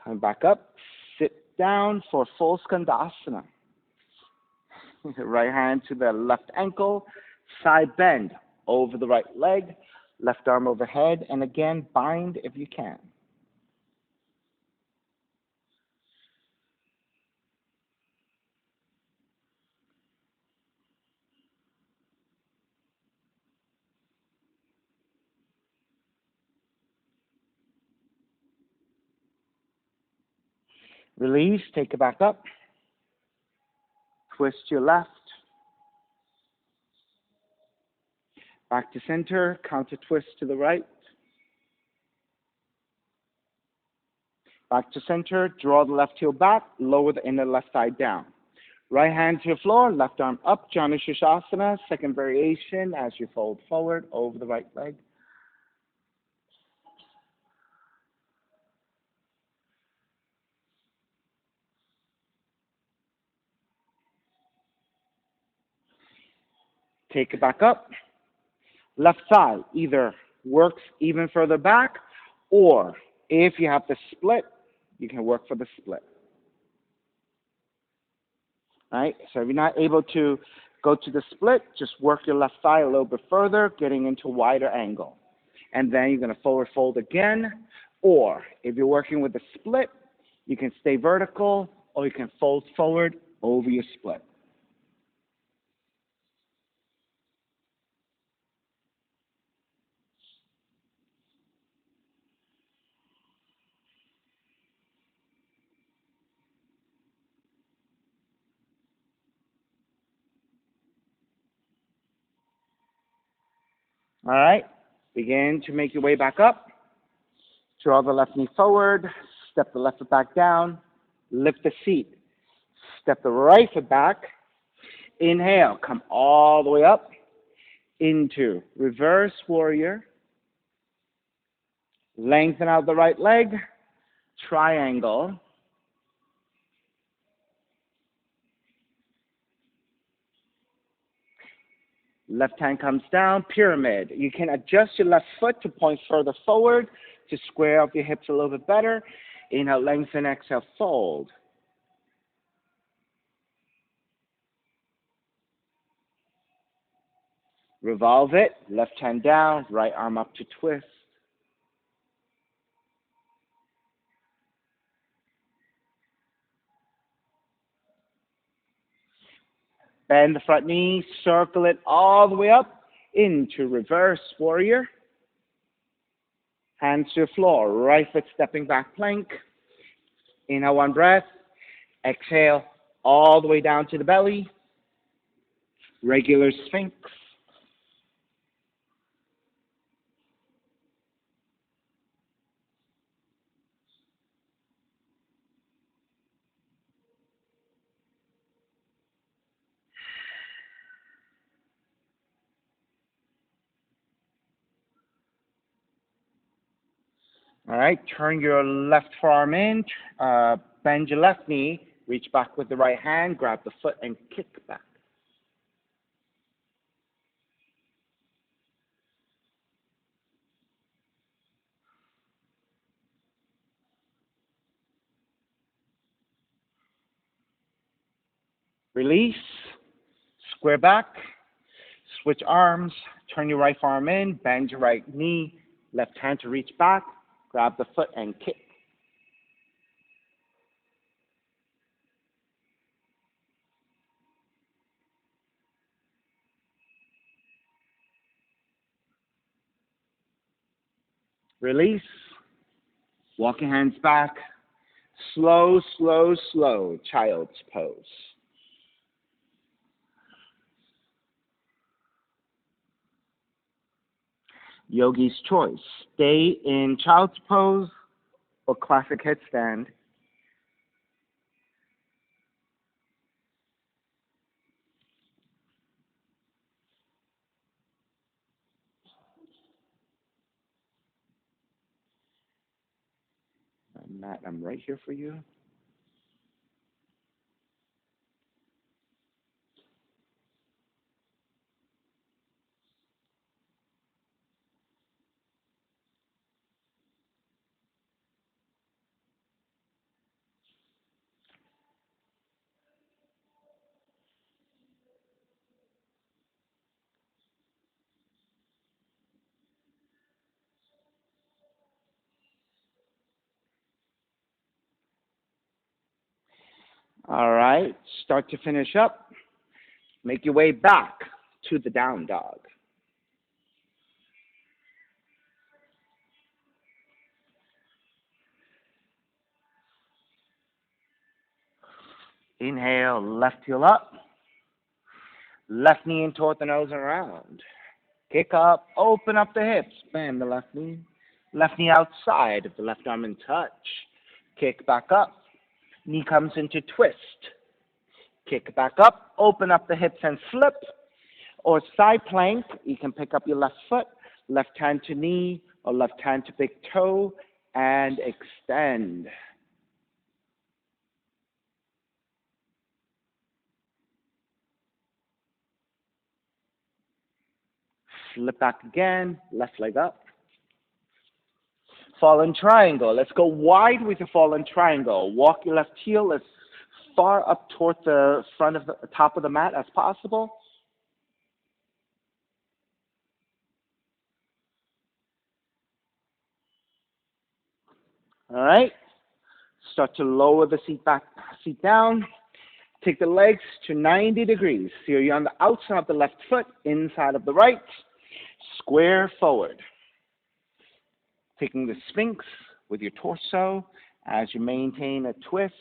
Come back up, sit down for full Skandasana. Right hand to the left ankle, side bend over the right leg, left arm overhead, and again, bind if you can. Release, take it back up. Twist your left. Back to center, counter twist to the right. Back to center, draw the left heel back, lower the inner left thigh down. Right hand to the floor, left arm up, Janu Shirshasana, second variation as you fold forward over the right leg. Take it back up. Left side either works even further back, or if you have the split, you can work for the split. All right, so if you're not able to go to the split, just work your left thigh a little bit further, getting into a wider angle. And then you're going to forward fold again, or if you're working with the split, you can stay vertical, or you can fold forward over your split. All right, begin to make your way back up. Draw the left knee forward, step the left foot back down, lift the seat. Step the right foot back. Inhale, come all the way up into reverse warrior. Lengthen out the right leg, triangle. Left hand comes down, pyramid. You can adjust your left foot to point further forward to square up your hips a little bit better. Inhale, lengthen, exhale, fold. Revolve it, left hand down, right arm up to twist. Bend the front knee, circle it all the way up into reverse warrior. Hands to the floor, right foot stepping back plank. Inhale one breath. Exhale all the way down to the belly. Regular Sphinx. All right, turn your left forearm in, bend your left knee, reach back with the right hand, grab the foot and kick back. Release, square back, switch arms, turn your right forearm in, bend your right knee, left hand to reach back, grab the foot and kick. Release, walk your hands back, slow, slow, slow, child's pose. Yogi's choice, stay in child's pose or classic headstand. Matt, I'm right here for you. All right, start to finish up. Make your way back to the down dog. Inhale, left heel up. Left knee in toward the nose and around. Kick up, open up the hips, bend the left knee. Left knee outside of the left arm and touch. Kick back up. Knee comes into twist. Kick back up, open up the hips and flip. Or side plank, you can pick up your left foot, left hand to knee, or left hand to big toe, and extend. Flip back again, left leg up. Fallen triangle. Let's go wide with your fallen triangle. Walk your left heel as far up toward the front of the top of the mat as possible. All right. Start to lower the seat down. Take the legs to 90 degrees. So you're on the outside of the left foot, inside of the right. Square forward. Taking the Sphinx with your torso as you maintain a twist.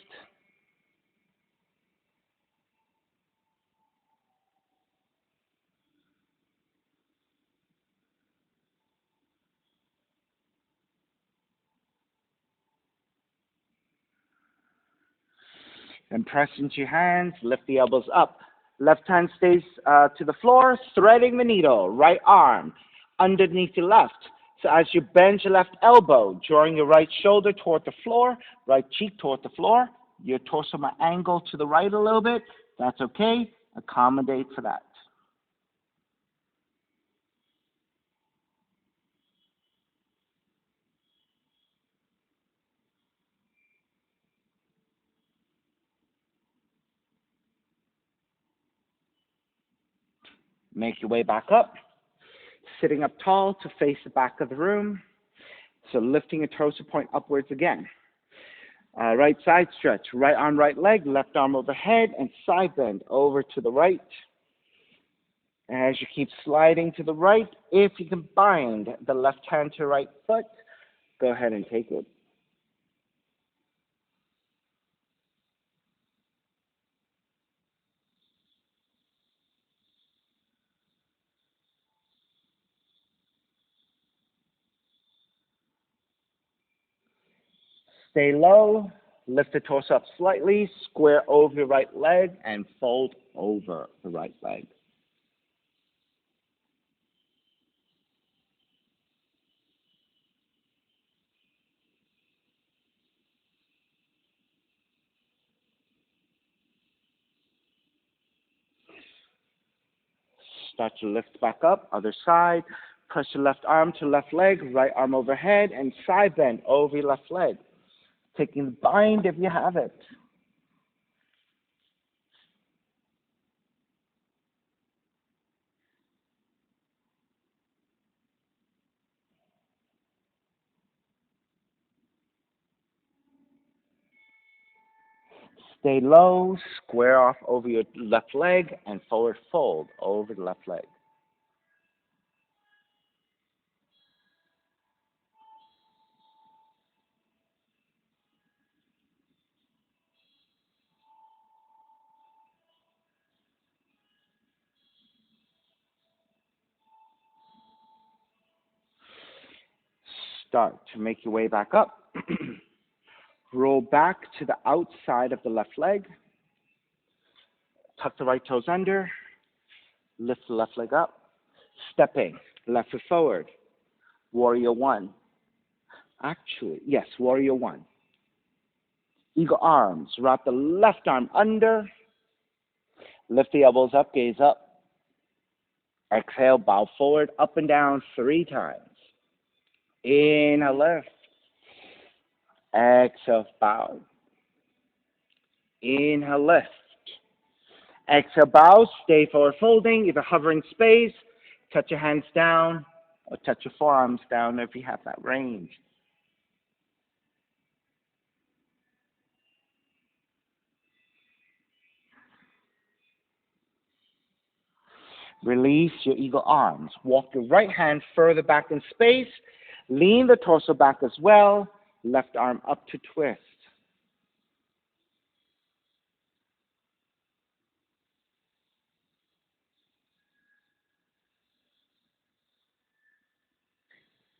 And press into your hands, lift the elbows up. Left hand stays to the floor, threading the needle. Right arm underneath your left. So as you bend your left elbow, drawing your right shoulder toward the floor, right cheek toward the floor, your torso might angle to the right a little bit. That's okay. Accommodate for that. Make your way back up. Sitting up tall to face the back of the room. So lifting your torso point upwards again. Right side stretch. Right arm, right leg, left arm overhead, and side bend over to the right. As you keep sliding to the right, if you can bind the left hand to right foot, go ahead and take it. Stay low, lift the torso up slightly, square over your right leg, and fold over the right leg. Start to lift back up, other side. Press your left arm to left leg, right arm overhead, and side bend over your left leg. Taking the bind if you have it. Stay low, square off over your left leg, and forward fold over the left leg. Start to make your way back up. Roll back to the outside of the left leg. Tuck the right toes under. Lift the left leg up. Stepping, left foot forward. Warrior one. Actually, yes, warrior one. Eagle arms. Wrap the left arm under. Lift the elbows up, gaze up. Exhale, bow forward, up and down 3 times. Inhale, lift. Exhale, bow. Inhale, lift. Exhale, bow. Stay forward folding. If you're hovering space, touch your hands down or touch your forearms down if you have that range. Release your eagle arms. Walk your right hand further back in space. Lean the torso back as well. Left arm up to twist.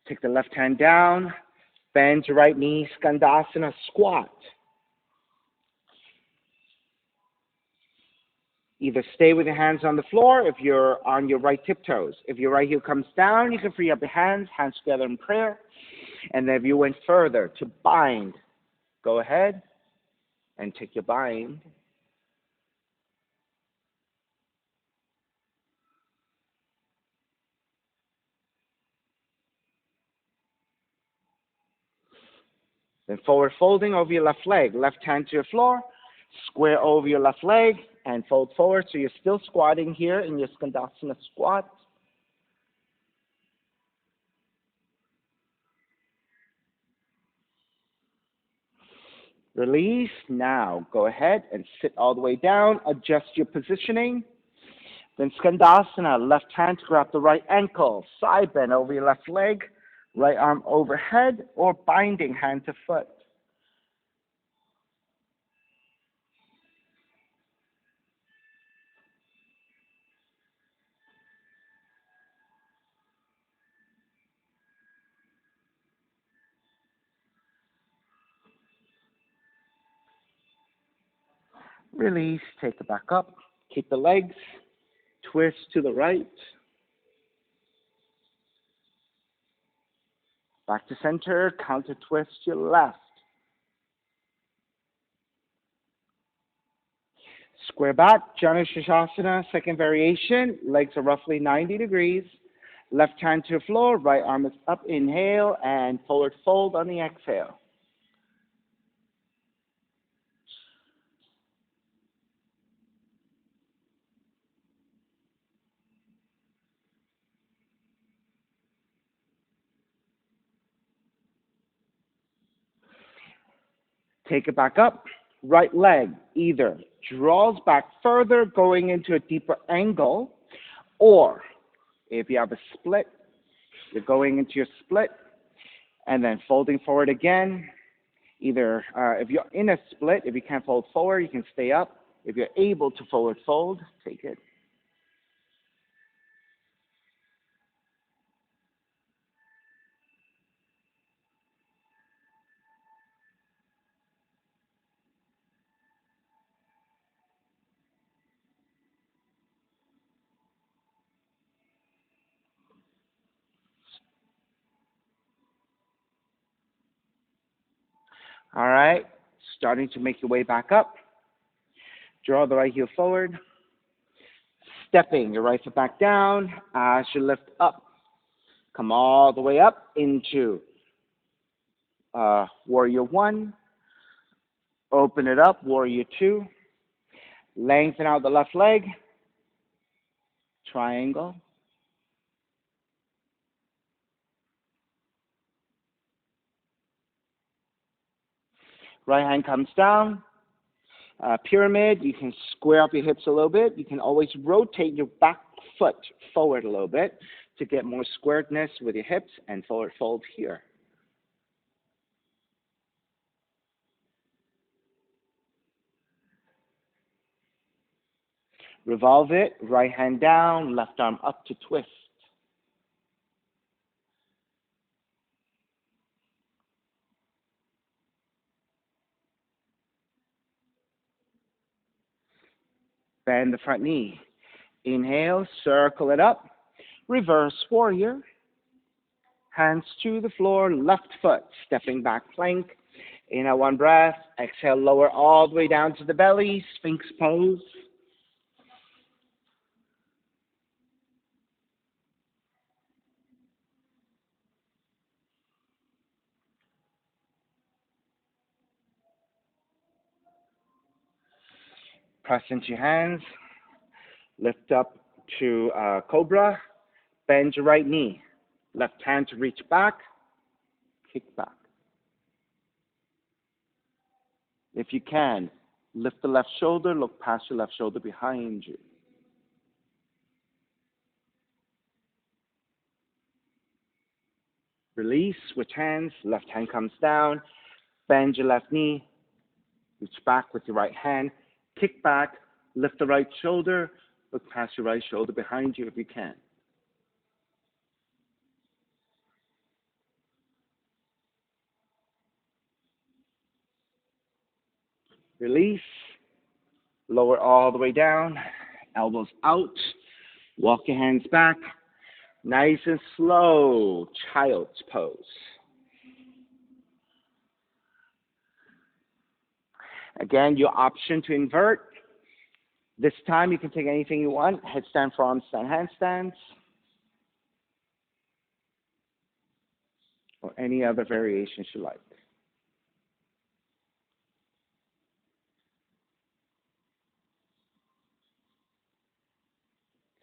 Take the left hand down. Bend your right knee, Skandasana, squat. Either stay with your hands on the floor if you're on your right tiptoes. If your right heel comes down, you can free up your hands together in prayer. And then if you went further to bind, go ahead and take your bind. Then forward folding over your left leg. Left hand to your floor, square over your left leg, and fold forward. So you're still squatting here in your Skandasana squat. Release. Now go ahead and sit all the way down. Adjust your positioning. Then Skandasana, left hand to grab the right ankle. Side bend over your left leg. Right arm overhead or binding hand to foot. Release. Take it back up. Keep the legs. Twist to the right. Back to center. Counter twist to your left. Square back, Janu Shasana, second variation. Legs are roughly 90 degrees. Left hand to the floor, right arm is up, inhale, and forward fold on the exhale. Take it back up. Right leg either draws back further, going into a deeper angle, or if you have a split, you're going into your split and then folding forward again. Either if you're in a split, if you can't fold forward, you can stay up. If you're able to forward fold, take it. All right, starting to make your way back up. Draw the right heel forward. Stepping your right foot back down as you lift up. Come all the way up into Warrior One. Open it up, Warrior Two. Lengthen out the left leg. Triangle. Right hand comes down. Pyramid, you can square up your hips a little bit. You can always rotate your back foot forward a little bit to get more squaredness with your hips and forward fold here. Revolve it, right hand down, left arm up to twist. Bend the front knee. Inhale, circle it up. Reverse warrior. Hands to the floor, left foot, stepping back plank. Inhale, one breath. Exhale, lower all the way down to the belly, Sphinx pose. Press into your hands. Lift up to Cobra. Bend your right knee. Left hand to reach back. Kick back. If you can, lift the left shoulder. Look past your left shoulder behind you. Release, switch hands. Left hand comes down. Bend your left knee. Reach back with your right hand. Kick back. Lift the right shoulder. Look past your right shoulder behind you if you can. Release. Lower all the way down. Elbows out. Walk your hands back. Nice and slow. Child's pose. Again, your option to invert. This time you can take anything you want. Headstand, forearm stand, handstands. Or any other variations you like.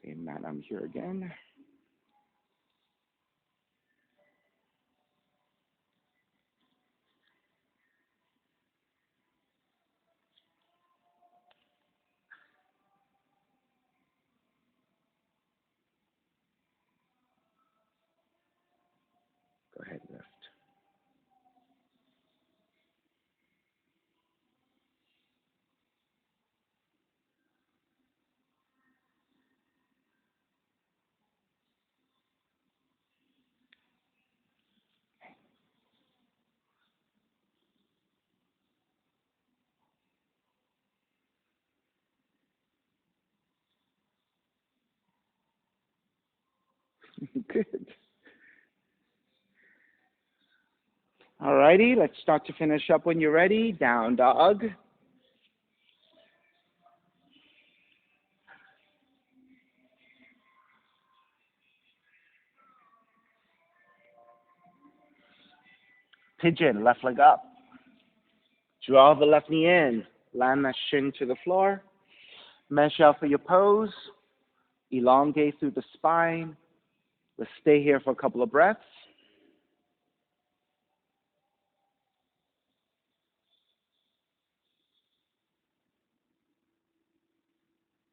Okay, Matt, I'm here again. Go ahead, lift. Good. All righty, let's start to finish up when you're ready. Down dog. Pigeon, left leg up. Draw the left knee in. Land that shin to the floor. Mesh out for your pose. Elongate through the spine. Let's stay here for a couple of breaths.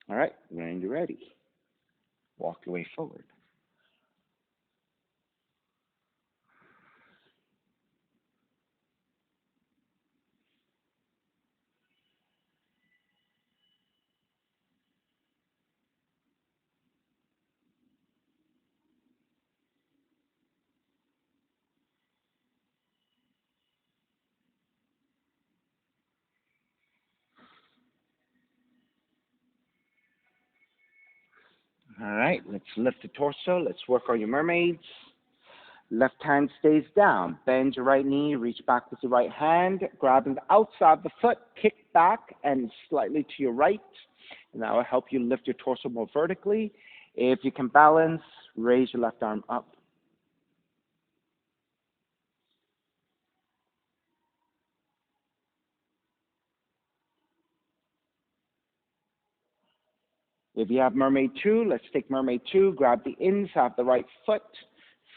All right, when you're ready, walk your way forward. All right, let's lift the torso. Let's work on your mermaids. Left hand stays down. Bend your right knee, reach back with your right hand, grabbing the outside of the foot, kick back and slightly to your right. And that will help you lift your torso more vertically. If you can balance, raise your left arm up. If you have mermaid two, let's take mermaid two. Grab the inside of the right foot,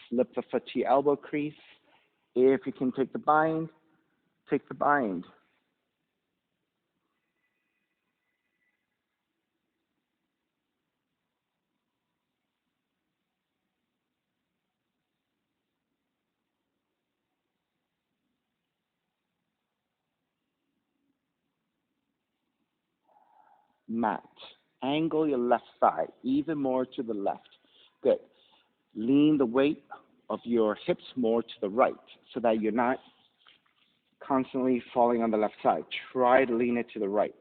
slip the foot to your elbow crease. If you can take the bind, take the bind. Mat. Angle your left thigh even more to the left. Good. Lean the weight of your hips more to the right so that you're not constantly falling on the left side. Try to lean it to the right.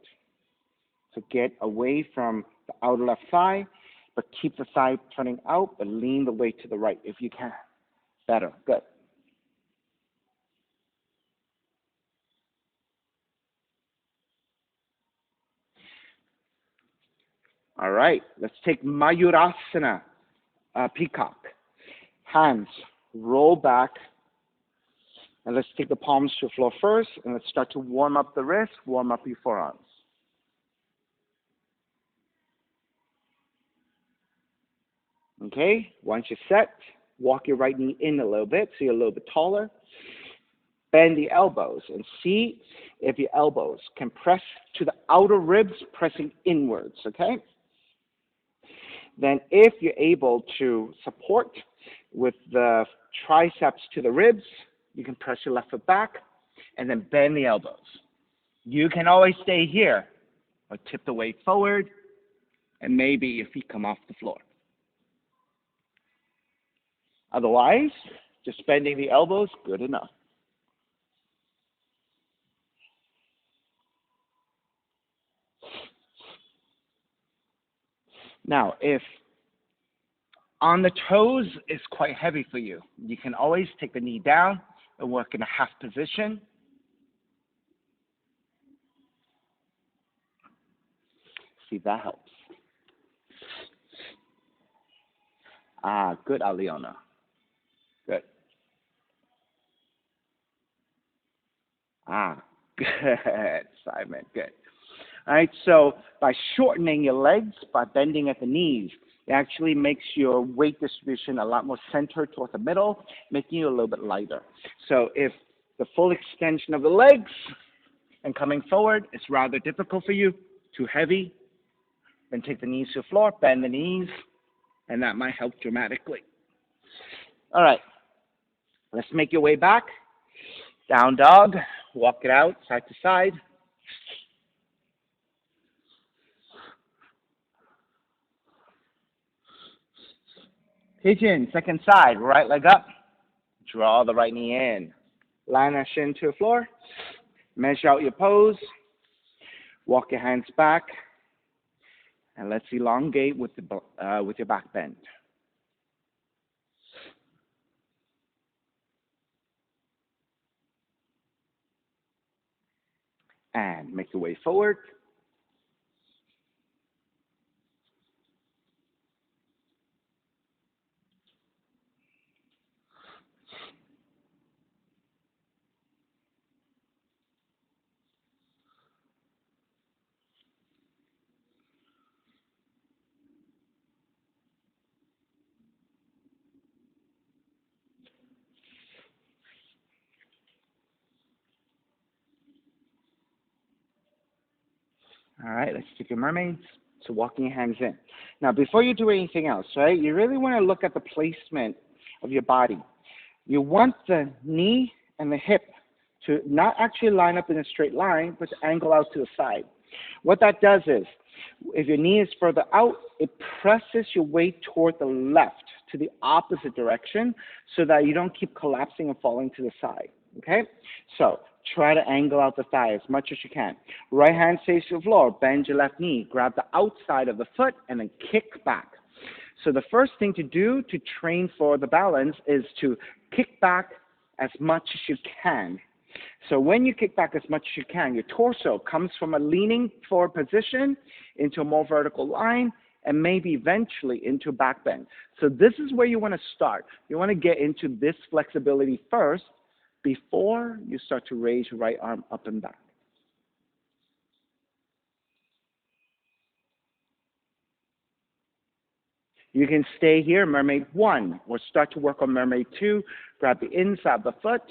So get away from the outer left thigh, but keep the thigh turning out, but lean the weight to the right if you can. Better. Good. All right. Let's take Mayurasana, peacock. Hands roll back, and let's take the palms to the floor first, and let's start to warm up the wrist, warm up your forearms. Okay, once you're set, walk your right knee in a little bit so you're a little bit taller. Bend the elbows and see if your elbows can press to the outer ribs, pressing inwards, okay? Then if you're able to support with the triceps to the ribs, you can press your left foot back and then bend the elbows. You can always stay here or tip the weight forward and maybe your feet come off the floor. Otherwise, just bending the elbows, good enough. Now, if on the toes is quite heavy for you, you can always take the knee down and work in a half position. See if that helps. Ah, good, Aliona. Good. Ah, good, Simon. Good. All right, so by shortening your legs, by bending at the knees, it actually makes your weight distribution a lot more centered toward the middle, making you a little bit lighter. So if the full extension of the legs and coming forward is rather difficult for you, too heavy, then take the knees to the floor, bend the knees, and that might help dramatically. All right, let's make your way back. Down dog, walk it out side to side. Pigeon, second side, right leg up. Draw the right knee in. Line that shin to the floor. Measure out your pose. Walk your hands back. And let's elongate with your back bend. And make your way forward. All right, let's take your mermaids. So walking your hands in. Now, before you do anything else, right, you really want to look at the placement of your body. You want the knee and the hip to not actually line up in a straight line, but to angle out to the side. What that does is, if your knee is further out, it presses your weight toward the left, to the opposite direction, so that you don't keep collapsing and falling to the side. Okay? So try to angle out the thigh as much as you can. Right hand faces the floor, bend your left knee, grab the outside of the foot, and then kick back. So the first thing to do to train for the balance is to kick back as much as you can. So when you kick back as much as you can, your torso comes from a leaning forward position into a more vertical line, and maybe eventually into a back bend. So this is where you want to start. You want to get into this flexibility first before you start to raise your right arm up and back. You can stay here, Mermaid 1, or start to work on Mermaid 2. Grab the inside of the foot,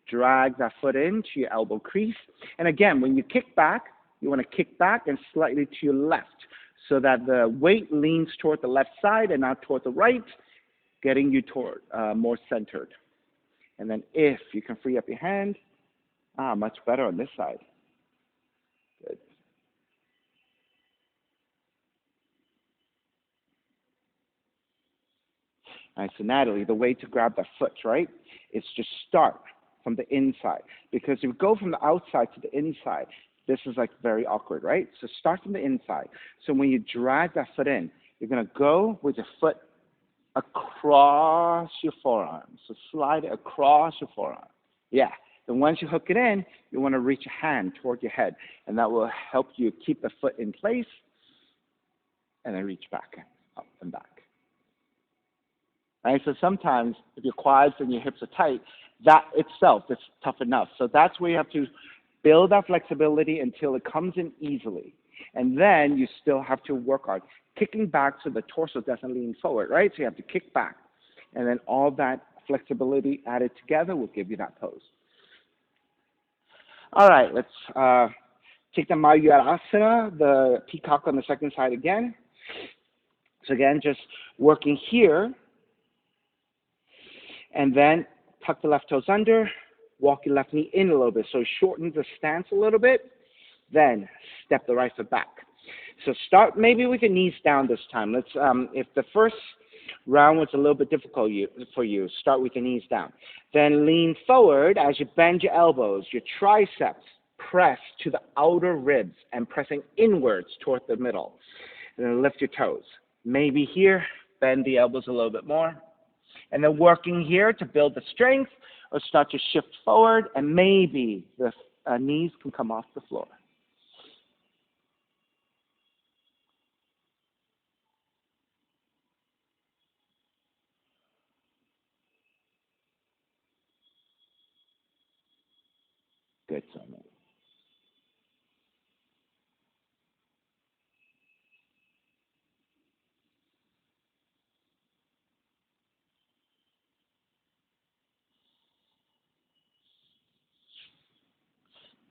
drag that foot into your elbow crease. And again, when you kick back, you want to kick back and slightly to your left so that the weight leans toward the left side and not toward the right, getting you toward more centered. And then if you can free up your hand, much better on this side. Good. All right, so Natalie, the way to grab that foot, right, is just start from the inside. Because if you go from the outside to the inside, this is like very awkward, right? So start from the inside. So when you drag that foot in, you're going to go with your foot across your forearm. So slide it across your forearm. Yeah. Then once you hook it in, you want to reach a hand toward your head, and that will help you keep the foot in place, and then reach back, up and back. Right? So sometimes if your quads and your hips are tight, that itself is tough enough. So that's where you have to build that flexibility until it comes in easily. And then you still have to work on kicking back so the torso doesn't lean forward, right? So you have to kick back. And then all that flexibility added together will give you that pose. All right, let's take the Mayurasana, the peacock on the second side again. So again, just working here. And then tuck the left toes under, walk your left knee in a little bit. So shorten the stance a little bit, then step the right foot back. So start maybe with your knees down this time. Let's, if the first round was a little bit difficult for you, start with your knees down. Then lean forward as you bend your elbows, your triceps press to the outer ribs and pressing inwards toward the middle. And then lift your toes. Maybe here, bend the elbows a little bit more. And then working here to build the strength, or start to shift forward, and maybe the knees can come off the floor. Good, Simon.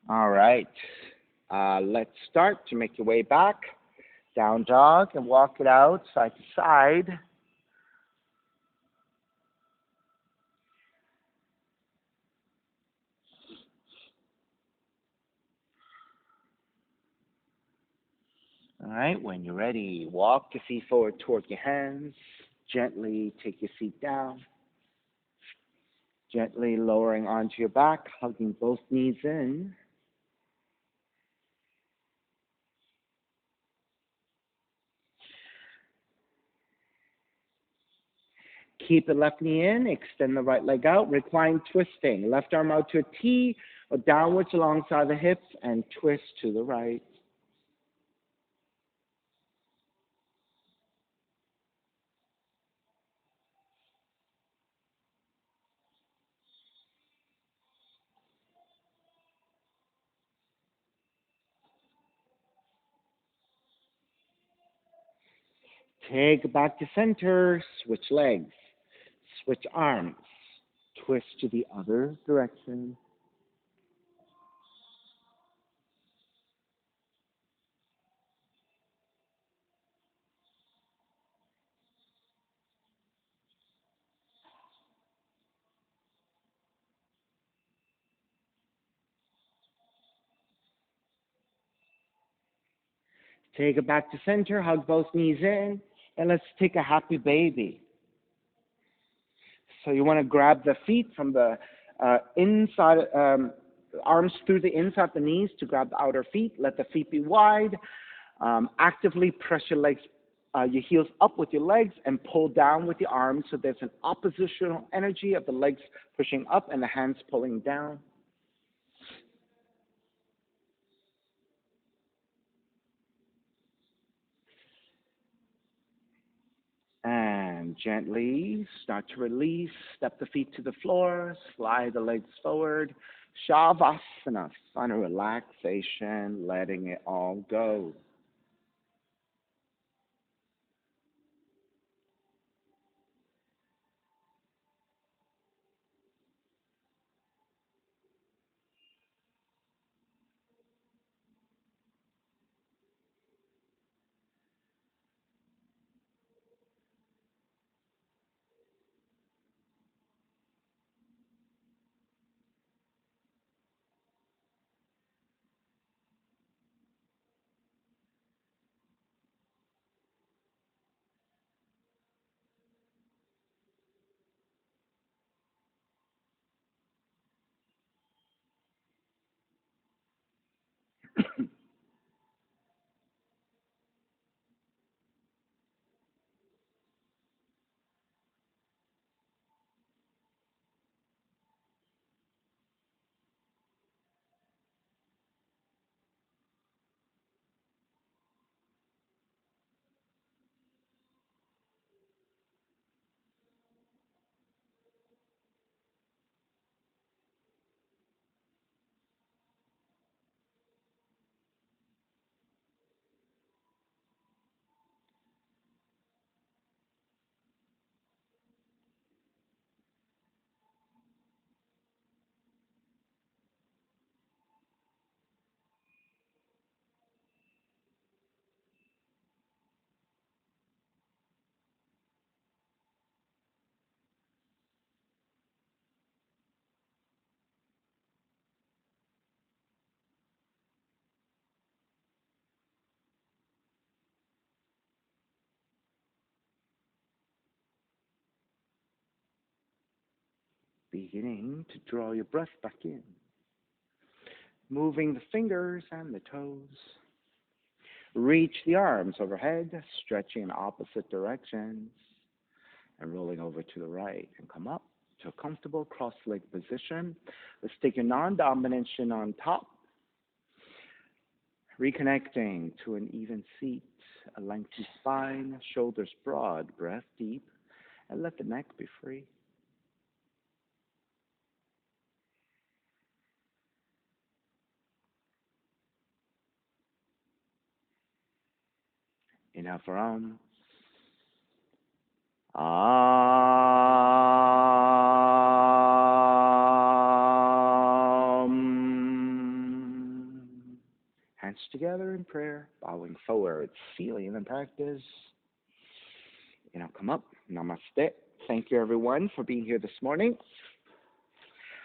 All right. Let's start to make your way back. Down dog and walk it out side to side. All right, when you're ready, walk your feet forward toward your hands. Gently take your feet down. Gently lowering onto your back, hugging both knees in. Keep the left knee in, extend the right leg out, recline twisting. Left arm out to a T or downwards alongside the hips and twist to the right. Take it back to center, switch legs, switch arms, twist to the other direction. Take it back to center, hug both knees in, and let's take a happy baby. So you want to grab the feet from the inside, arms through the inside of the knees to grab the outer feet. Let the feet be wide. Actively press your legs, your heels up with your legs and pull down with your arms so there's an oppositional energy of the legs pushing up and the hands pulling down. And gently start to release. Step the feet to the floor. Slide the legs forward. Shavasana, final relaxation, letting it all go. Beginning to draw your breath back in. Moving the fingers and the toes. Reach the arms overhead, stretching in opposite directions, and rolling over to the right and come up to a comfortable cross-leg position. Let's take your non-dominant shin on top, reconnecting to an even seat, a lengthy spine, shoulders broad, breath deep, and let the neck be free. Inhale for hands together in prayer, bowing forward, feeling the practice. Come up. Namaste. Thank you, everyone, for being here this morning.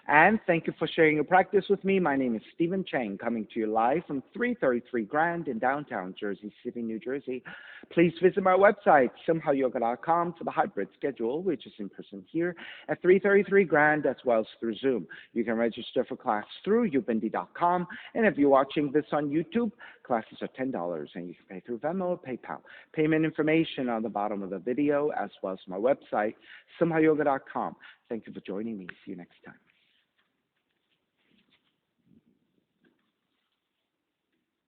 And thank you for sharing your practice with me. My name is Stephen Chang, coming to you live from 333 Grand in downtown Jersey City, New Jersey. Please visit my website, simhayoga.com, for the hybrid schedule, which is in person here at 333 Grand, as well as through Zoom. You can register for class through ubindi.com. And if you're watching this on YouTube, classes are $10, and you can pay through Venmo or PayPal. Payment information on the bottom of the video, as well as my website, simhayoga.com. Thank you for joining me. See you next time.